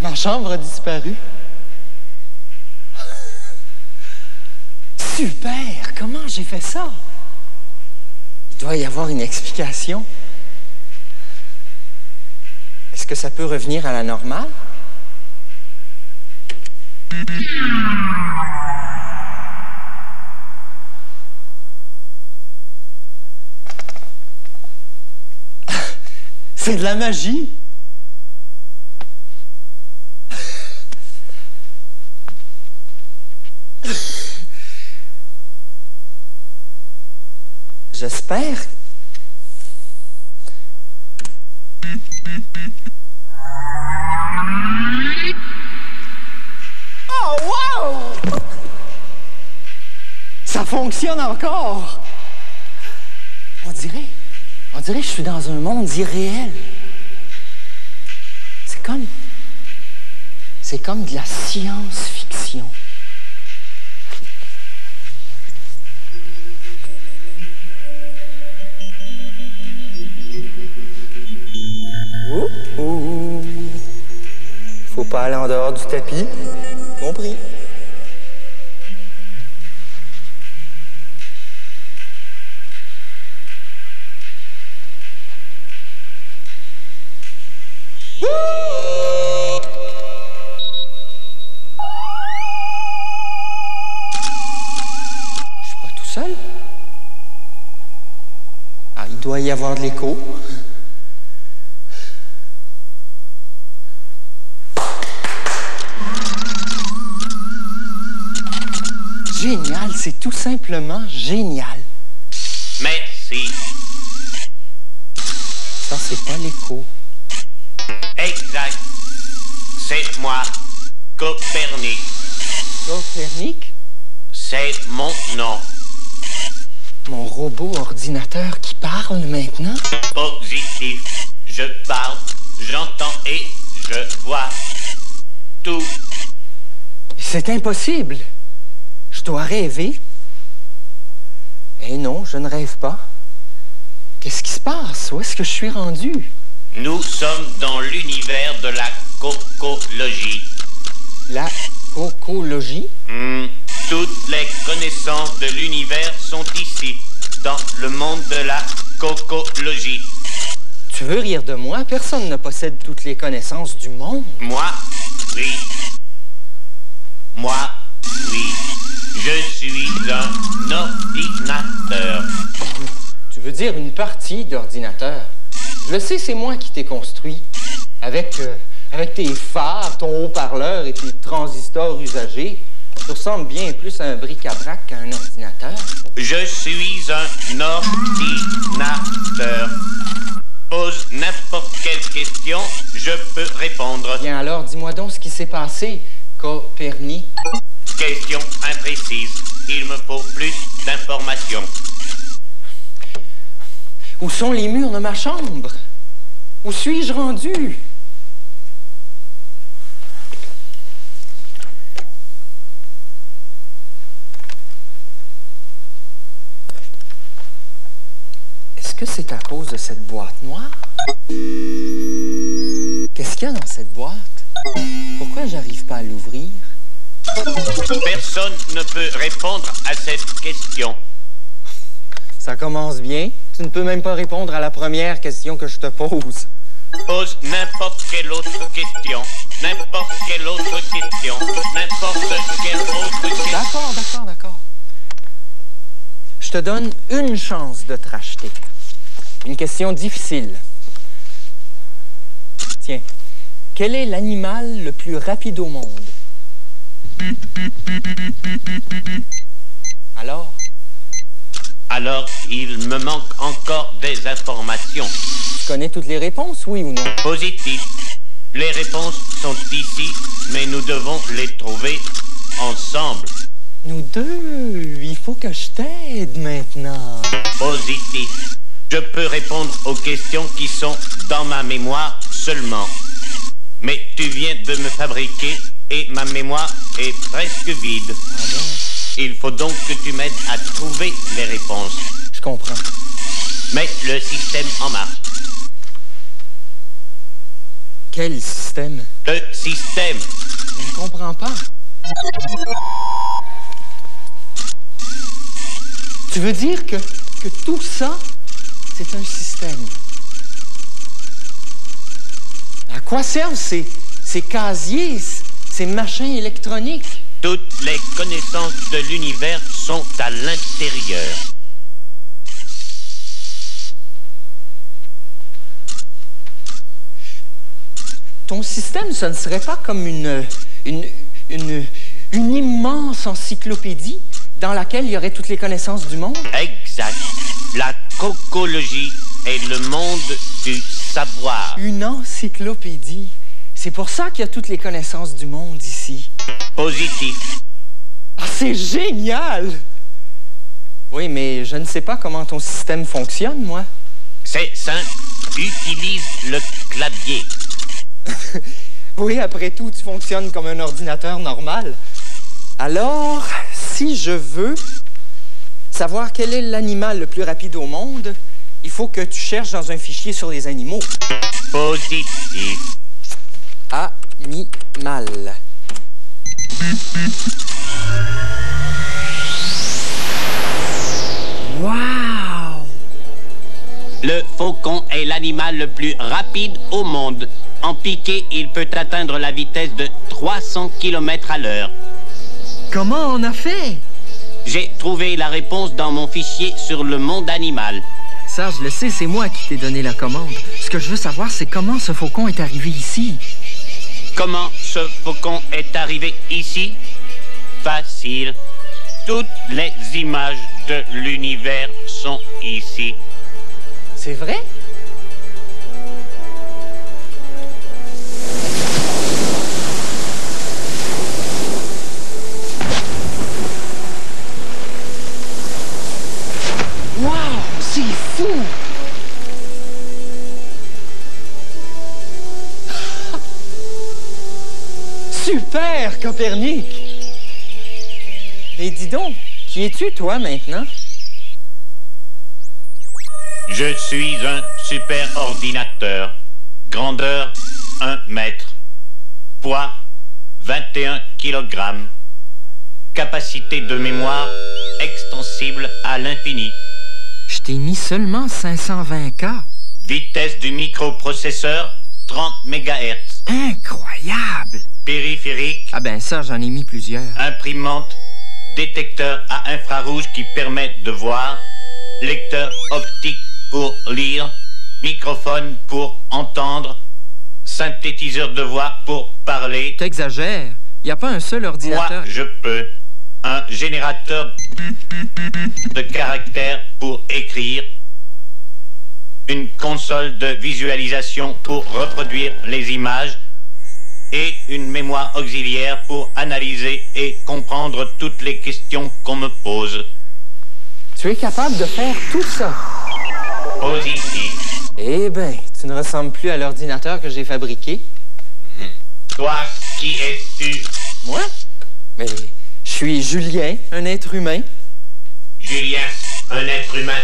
Ma chambre a disparu. Super! Comment j'ai fait ça? Il doit y avoir une explication. Est-ce que ça peut revenir à la normale? C'est de la magie! J'espère. Oh, wow! Ça fonctionne encore! On dirait que je suis dans un monde irréel. C'est comme de la science-fiction. Oh. Faut pas aller en dehors du tapis. Compris. Je suis pas tout seul. Ah, il doit y avoir de l'écho. Génial, c'est tout simplement génial. Merci. Ça, c'est pas l'écho. Exact. C'est moi, Copernic. Copernic? C'est mon nom. Mon robot ordinateur qui parle maintenant? Positif. Je parle, j'entends et je vois tout. C'est impossible. Je dois rêver. Eh non, je ne rêve pas. Qu'est-ce qui se passe? Où est-ce que je suis rendu? Nous sommes dans l'univers de la cocologie. La cocologie? Toutes les connaissances de l'univers sont ici, dans le monde de la cocologie. Tu veux rire de moi? Personne ne possède toutes les connaissances du monde. Moi, oui. Moi, oui. Je suis un ordinateur. Tu veux dire une partie d'ordinateur? Je le sais, c'est moi qui t'ai construit. Avec tes phares, ton haut-parleur et tes transistors usagés, tu ressembles bien plus à un bric-à-brac qu'à un ordinateur. Je suis un ordinateur. Pose n'importe quelle question, je peux répondre. Bien alors, dis-moi donc ce qui s'est passé, Copernic. Question imprécise. Il me faut plus d'informations. Où sont les murs de ma chambre? Où suis-je rendu? Est-ce que c'est à cause de cette boîte noire? Qu'est-ce qu'il y a dans cette boîte? Pourquoi j'arrive pas à l'ouvrir? Personne ne peut répondre à cette question. Ça commence bien. Tu ne peux même pas répondre à la première question que je te pose. Pose n'importe quelle autre question. N'importe quelle autre question. N'importe quelle autre question. D'accord. Je te donne une chance de te racheter. Une question difficile. Tiens. Quel est l'animal le plus rapide au monde? Alors, il me manque encore des informations. Tu connais toutes les réponses, oui ou non? Positif. Les réponses sont ici, mais nous devons les trouver ensemble. Nous deux, il faut que je t'aide maintenant. Positif. Je peux répondre aux questions qui sont dans ma mémoire seulement. Mais tu viens de me fabriquer et ma mémoire est presque vide. Ah bon? Il faut donc que tu m'aides à trouver les réponses. Je comprends. Mets le système en marche. Quel système? Le système système. Je ne comprends pas. Tu veux dire que tout ça, c'est un système? À quoi servent ces casiers, ces machins électroniques? Toutes les connaissances de l'univers sont à l'intérieur. Ton système, ce ne serait pas comme une immense encyclopédie dans laquelle il y aurait toutes les connaissances du monde? Exact. La cocologie est le monde du savoir. Une encyclopédie. C'est pour ça qu'il y a toutes les connaissances du monde ici. Positif. Ah, c'est génial! Oui, mais je ne sais pas comment ton système fonctionne, moi. C'est simple. Utilise le clavier. Oui, après tout, tu fonctionnes comme un ordinateur normal. Alors, si je veux savoir quel est l'animal le plus rapide au monde, il faut que tu cherches dans un fichier sur les animaux. Positif. Animal. Wow! Le faucon est l'animal le plus rapide au monde. En piqué, il peut atteindre la vitesse de 300 km à l'heure. Comment on a fait? J'ai trouvé la réponse dans mon fichier sur le monde animal. Ça, je le sais, c'est moi qui t'ai donné la commande. Ce que je veux savoir, c'est comment ce faucon est arrivé ici. Comment ce faucon est arrivé ici? Facile. Toutes les images de l'univers sont ici. C'est vrai? Wow, c'est fou! Super, Copernic! Mais dis donc, qui es-tu, toi, maintenant? Je suis un super ordinateur. Grandeur 1 mètre. Poids 21 kg. Capacité de mémoire extensible à l'infini. Je t'ai mis seulement 520K. Vitesse du microprocesseur 30 MHz. Incroyable! Périphérique, Ah ben ça, j'en ai mis plusieurs. imprimante, détecteur à infrarouge qui permet de voir, lecteur optique pour lire, microphone pour entendre, synthétiseur de voix pour parler. T'exagères. Il n'y a pas un seul ordinateur. Moi, je peux. Un générateur de caractères pour écrire. Une console de visualisation pour reproduire les images. Et une mémoire auxiliaire pour analyser et comprendre toutes les questions qu'on me pose. Tu es capable de faire tout ça? Positif. Eh ben, tu ne ressembles plus à l'ordinateur que j'ai fabriqué. Toi, qui es-tu? Moi? Mais je suis Julien, un être humain. Julien, un être humain.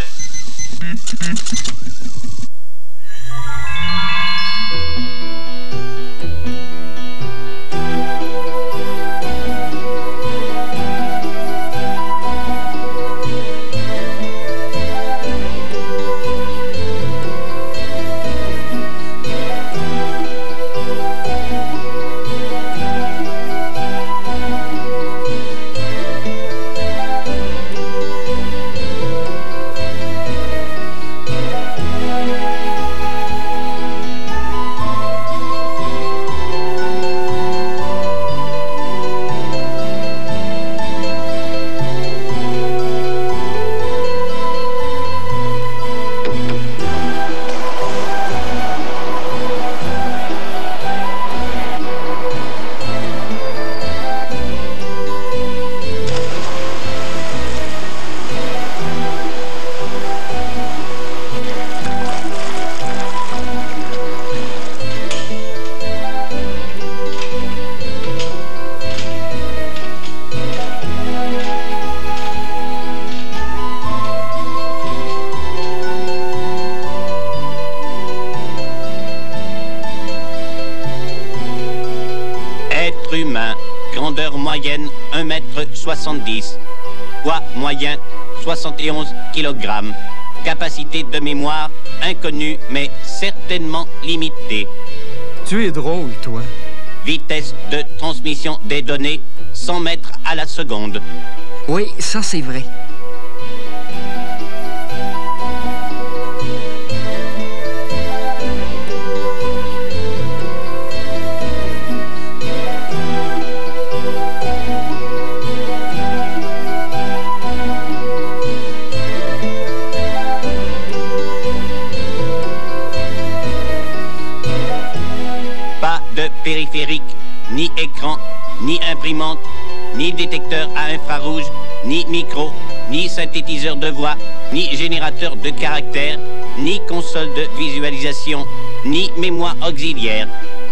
humain. Grandeur moyenne 1,70 m. Poids moyen 71 kg. Capacité de mémoire inconnue mais certainement limitée. Tu es drôle, toi. Vitesse de transmission des données 100 mètres à la seconde. Oui, ça c'est vrai. Périphérique, ni écran, ni imprimante, ni détecteur à infrarouge, ni micro, ni synthétiseur de voix, ni générateur de caractères, ni console de visualisation, ni mémoire auxiliaire.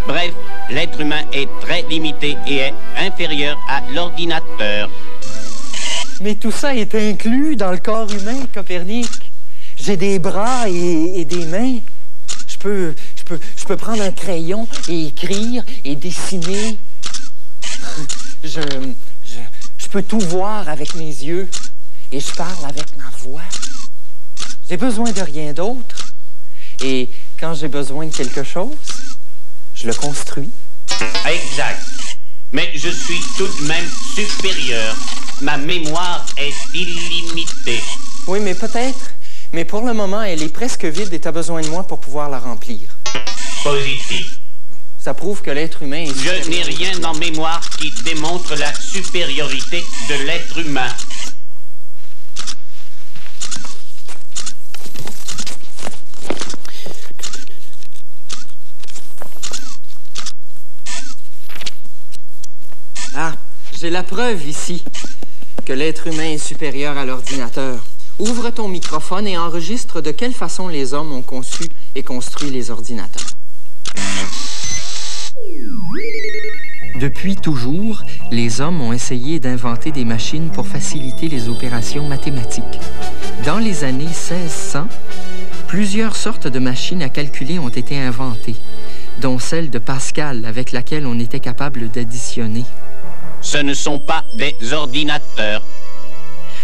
Bref, l'être humain est très limité et est inférieur à l'ordinateur. Mais tout ça est inclus dans le corps humain, Copernic. J'ai des bras et des mains. Je peux prendre un crayon et écrire et dessiner. Je peux tout voir avec mes yeux et je parle avec ma voix. J'ai besoin de rien d'autre. Et quand j'ai besoin de quelque chose, je le construis. Exact. Mais je suis tout de même supérieur. Ma mémoire est illimitée. Oui, mais peut-être. Mais pour le moment, elle est presque vide et tu as besoin de moi pour pouvoir la remplir. Positif. Ça prouve que l'être humain est... Je n'ai rien en mémoire qui démontre la supériorité de l'être humain. Ah, j'ai la preuve ici que l'être humain est supérieur à l'ordinateur. Ouvre ton microphone et enregistre de quelle façon les hommes ont conçu et construit les ordinateurs. Depuis toujours, les hommes ont essayé d'inventer des machines pour faciliter les opérations mathématiques. Dans les années 1600, plusieurs sortes de machines à calculer ont été inventées, dont celle de Pascal avec laquelle on était capable d'additionner. Ce ne sont pas des ordinateurs.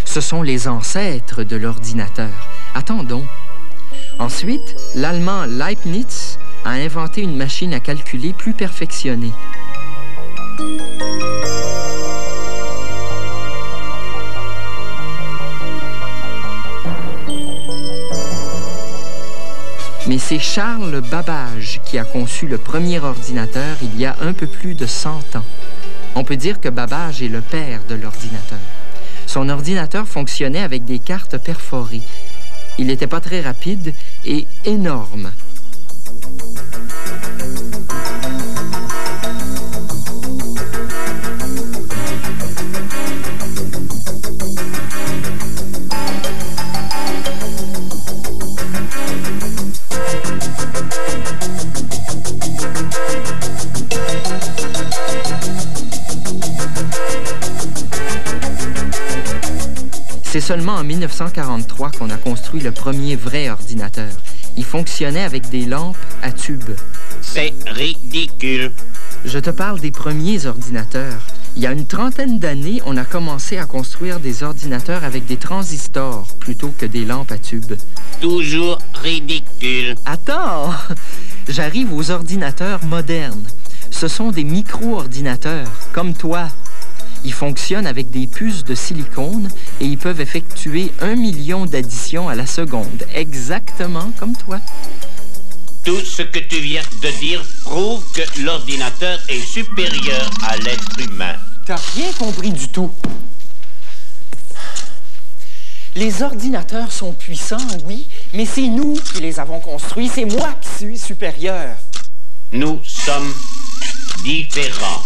Ce sont les ancêtres de l'ordinateur. Attendons. Ensuite, l'Allemand Leibniz a inventé une machine à calculer plus perfectionnée. Mais c'est Charles Babbage qui a conçu le premier ordinateur il y a un peu plus de 100 ans. On peut dire que Babbage est le père de l'ordinateur. Son ordinateur fonctionnait avec des cartes perforées. Il n'était pas très rapide et énorme. C'est seulement en 1943 qu'on a construit le premier vrai ordinateur. Il fonctionnait avec des lampes à tubes. C'est ridicule. Je te parle des premiers ordinateurs. Il y a une trentaine d'années, on a commencé à construire des ordinateurs avec des transistors plutôt que des lampes à tubes. Toujours ridicule. Attends! J'arrive aux ordinateurs modernes. Ce sont des micro-ordinateurs, comme toi. Ils fonctionnent avec des puces de silicone et ils peuvent effectuer 1 million d'additions à la seconde, exactement comme toi. Tout ce que tu viens de dire prouve que l'ordinateur est supérieur à l'être humain. T'as rien compris du tout. Les ordinateurs sont puissants, oui, mais c'est nous qui les avons construits. C'est moi qui suis supérieur. Nous sommes différents.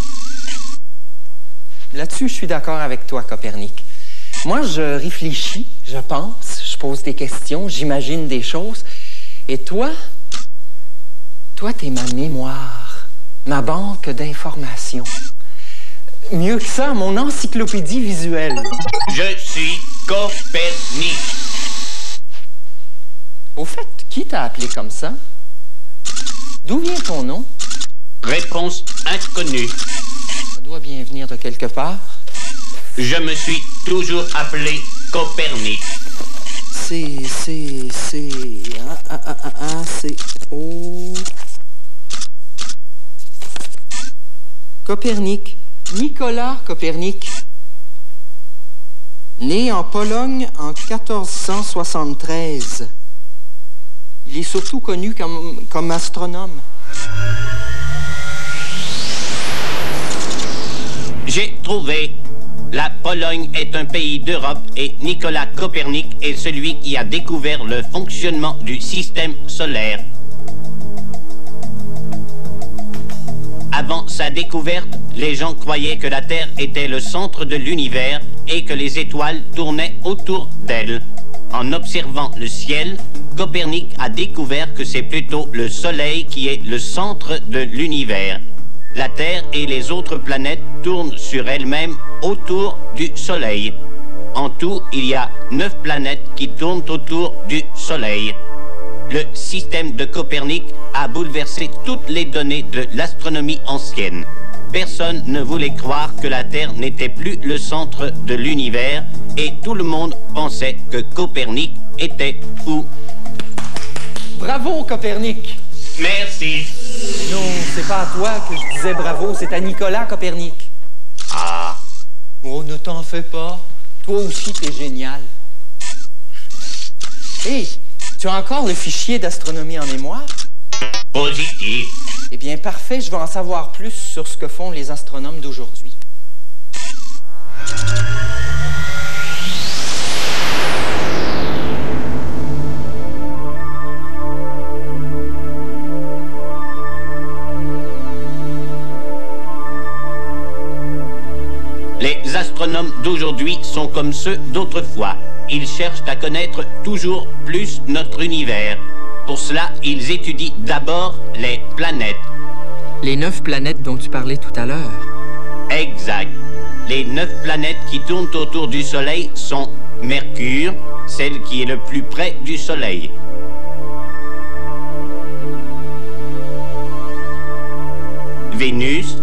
Là-dessus, je suis d'accord avec toi, Copernic. Moi, je réfléchis, je pense, je pose des questions, j'imagine des choses. Et toi, t'es ma mémoire, ma banque d'informations. Mieux que ça, mon encyclopédie visuelle. Je suis Copernic. Au fait, qui t'a appelé comme ça? D'où vient ton nom? Réponse inconnue. Ça doit doit bien venir de quelque part. Je me suis toujours appelé Copernic. C-O... Copernic. Nicolas Copernic. Né en Pologne en 1473. Il est surtout connu comme astronome. J'ai trouvé. La Pologne est un pays d'Europe et Nicolas Copernic est celui qui a découvert le fonctionnement du système solaire. Avant sa découverte, les gens croyaient que la Terre était le centre de l'univers et que les étoiles tournaient autour d'elle. En observant le ciel, Copernic a découvert que c'est plutôt le Soleil qui est le centre de l'univers. La Terre et les autres planètes tournent sur elles-mêmes autour du Soleil. En tout, il y a 9 planètes qui tournent autour du Soleil. Le système de Copernic a bouleversé toutes les données de l'astronomie ancienne. Personne ne voulait croire que la Terre n'était plus le centre de l'univers et tout le monde pensait que Copernic était fou. Bravo, Copernic! Merci. Non, c'est pas à toi que je disais bravo, c'est à Nicolas Copernic. Ah. Oh, ne t'en fais pas. Toi aussi, t'es génial. Hé, tu as encore le fichier d'astronomie en mémoire? Positif. Eh bien, parfait, je veux en savoir plus sur ce que font les astronomes d'aujourd'hui. Les astronomes d'aujourd'hui sont comme ceux d'autrefois. Ils cherchent à connaître toujours plus notre univers. Pour cela, ils étudient d'abord les planètes. Les 9 planètes dont tu parlais tout à l'heure. Exact. Les 9 planètes qui tournent autour du Soleil sont Mercure, celle qui est le plus près du Soleil. Vénus,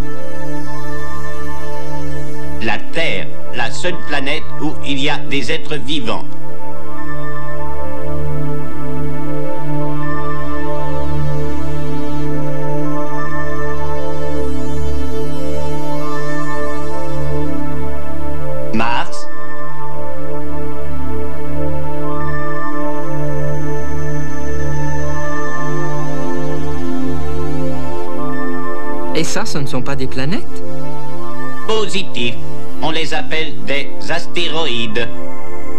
la Terre, la seule planète où il y a des êtres vivants. Mars, Et ça, ce ne sont pas des planètes? positif. On les appelle des astéroïdes.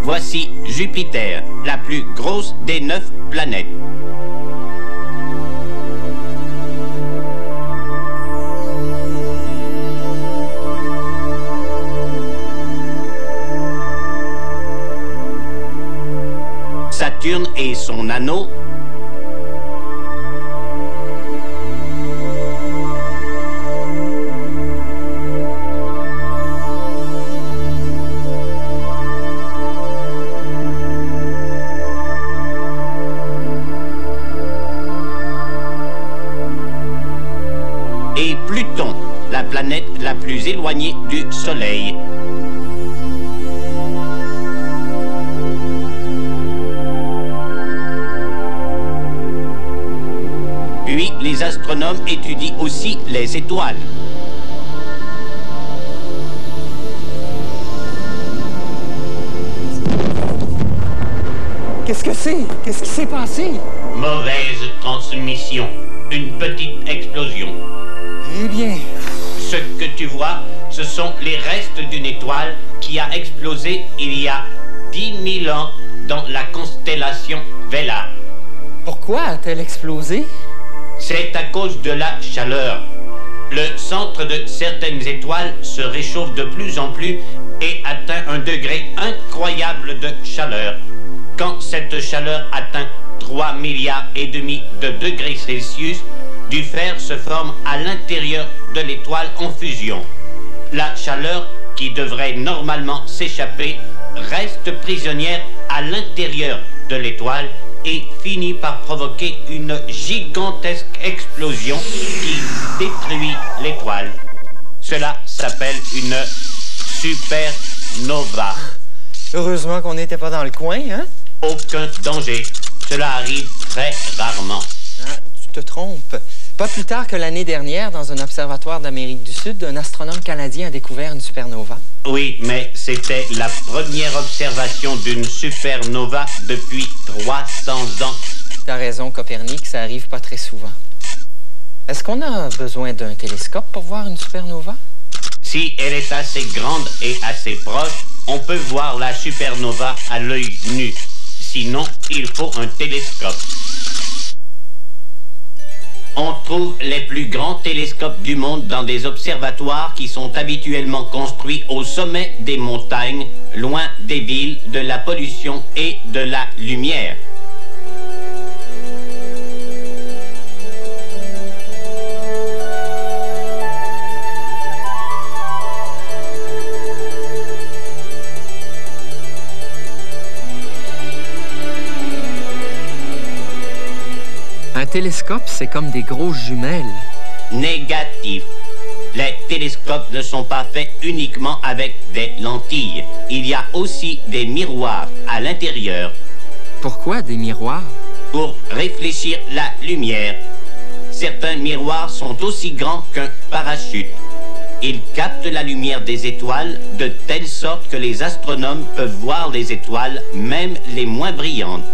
Voici Jupiter, la plus grosse des 9 planètes. Saturne et son anneau. Et Pluton, la planète la plus éloignée du Soleil. Puis, les astronomes étudient aussi les étoiles. Qu'est-ce que c'est? Qu'est-ce qui s'est passé? Mauvaise transmission. Une petite explosion. Eh bien... Ce que tu vois, ce sont les restes d'une étoile qui a explosé il y a 10 000 ans dans la constellation Vela. Pourquoi a-t-elle explosé? C'est à cause de la chaleur. Le centre de certaines étoiles se réchauffe de plus en plus et atteint un degré incroyable de chaleur. Quand cette chaleur atteint 3,5 milliards de degrés Celsius, du fer se forme à l'intérieur de l'étoile en fusion. La chaleur, qui devrait normalement s'échapper, reste prisonnière à l'intérieur de l'étoile et finit par provoquer une gigantesque explosion qui détruit l'étoile. Cela s'appelle une supernova. Heureusement qu'on n'était pas dans le coin, hein? Aucun danger. Cela arrive très rarement. Ah, tu te trompes. Pas plus tard que l'année dernière, dans un observatoire d'Amérique du Sud, un astronome canadien a découvert une supernova. Oui, mais c'était la première observation d'une supernova depuis 300 ans. T'as raison, Copernic, ça arrive pas très souvent. Est-ce qu'on a besoin d'un télescope pour voir une supernova? Si elle est assez grande et assez proche, on peut voir la supernova à l'œil nu. Sinon, il faut un télescope. On trouve les plus grands télescopes du monde dans des observatoires qui sont habituellement construits au sommet des montagnes, loin des villes, de la pollution et de la lumière. Un télescope, c'est comme des grosses jumelles. Négatif. Les télescopes ne sont pas faits uniquement avec des lentilles. Il y a aussi des miroirs à l'intérieur. Pourquoi des miroirs? Pour réfléchir la lumière. Certains miroirs sont aussi grands qu'un parachute. Ils captent la lumière des étoiles de telle sorte que les astronomes peuvent voir les étoiles, même les moins brillantes.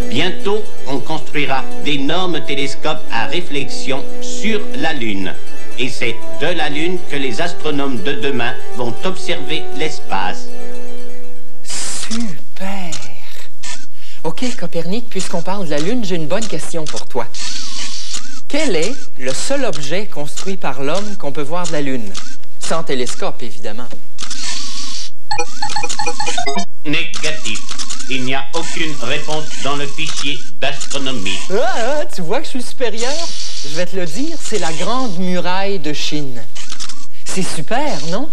Bientôt, on construira d'énormes télescopes à réflexion sur la Lune. Et c'est de la Lune que les astronomes de demain vont observer l'espace. Super! OK, Copernic, puisqu'on parle de la Lune, j'ai une bonne question pour toi. Quel est le seul objet construit par l'homme qu'on peut voir de la Lune? Sans télescope, évidemment. Négatif. Il n'y a aucune réponse dans le fichier d'astronomie. Ah, tu vois que je suis supérieur? Je vais te le dire, c'est la Grande Muraille de Chine. C'est super, non?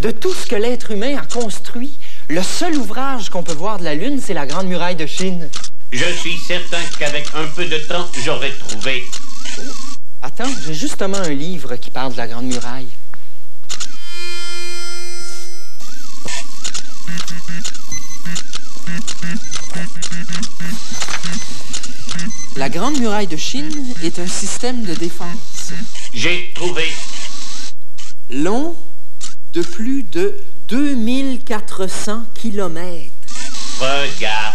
De tout ce que l'être humain a construit, le seul ouvrage qu'on peut voir de la Lune, c'est la Grande Muraille de Chine. Je suis certain qu'avec un peu de temps, j'aurai trouvé. Oh, attends, j'ai justement un livre qui parle de la Grande Muraille. La Grande Muraille de Chine est un système de défense. J'ai trouvé. Long de plus de 2400 kilomètres. Regarde.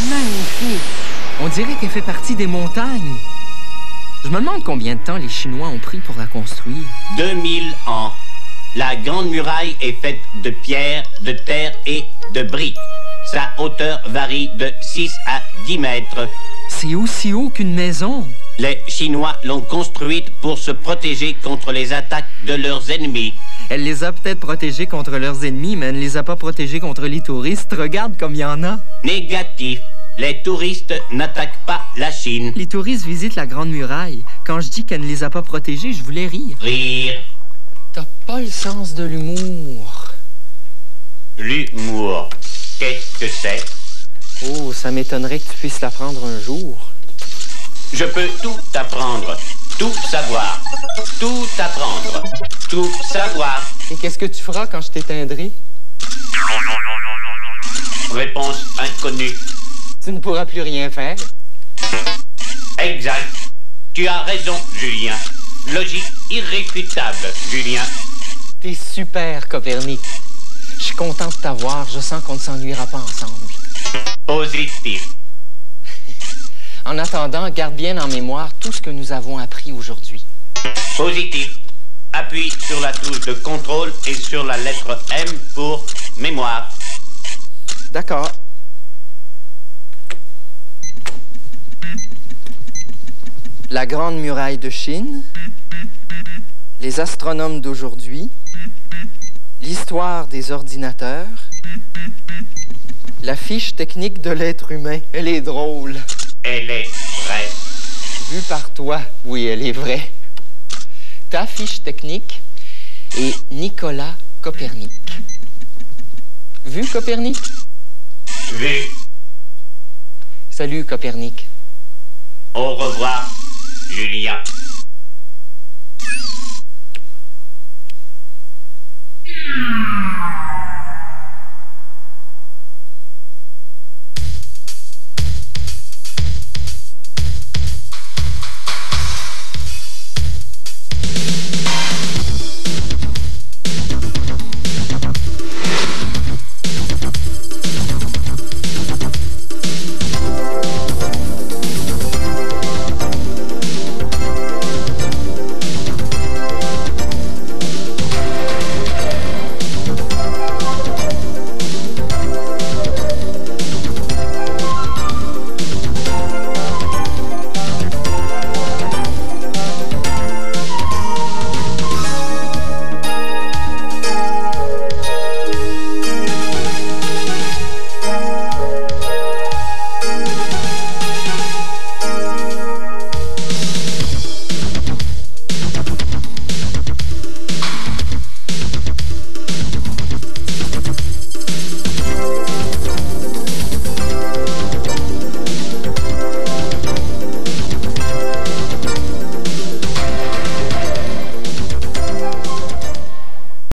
Magnifique! On dirait qu'elle fait partie des montagnes. Je me demande combien de temps les Chinois ont pris pour la construire. 2000 ans. La Grande Muraille est faite de pierre, de terre et de briques. Sa hauteur varie de 6 à 10 mètres. C'est aussi haut qu'une maison. Les Chinois l'ont construite pour se protéger contre les attaques de leurs ennemis. Elle les a peut-être protégés contre leurs ennemis, mais elle ne les a pas protégés contre les touristes. Regarde comme il y en a. Négatif. Les touristes n'attaquent pas la Chine. Les touristes visitent la Grande Muraille. Quand je dis qu'elle ne les a pas protégés, je voulais rire. Rire. T'as pas le sens de l'humour. L'humour. Qu'est-ce que c'est? Oh, ça m'étonnerait que tu puisses l'apprendre un jour. Je peux tout apprendre, tout savoir, tout apprendre, tout savoir. Et qu'est-ce que tu feras quand je t'éteindrai? Réponse inconnue. Tu ne pourras plus rien faire. Exact. Tu as raison, Julien. Logique irréfutable, Julien. T'es super, Copernic. Je suis content de t'avoir. Je sens qu'on ne s'ennuiera pas ensemble. Positif. En attendant, garde bien en mémoire tout ce que nous avons appris aujourd'hui. Positif. Appuie sur la touche de contrôle et sur la lettre M pour mémoire. D'accord. La Grande Muraille de Chine, les astronomes d'aujourd'hui, l'histoire des ordinateurs, la fiche technique de l'être humain. Elle est drôle. Elle est vraie. Vue par toi, oui, elle est vraie. Ta fiche technique est Nicolas Copernic. Vu Copernic? Vu. Salut Copernic. Au revoir, Julia.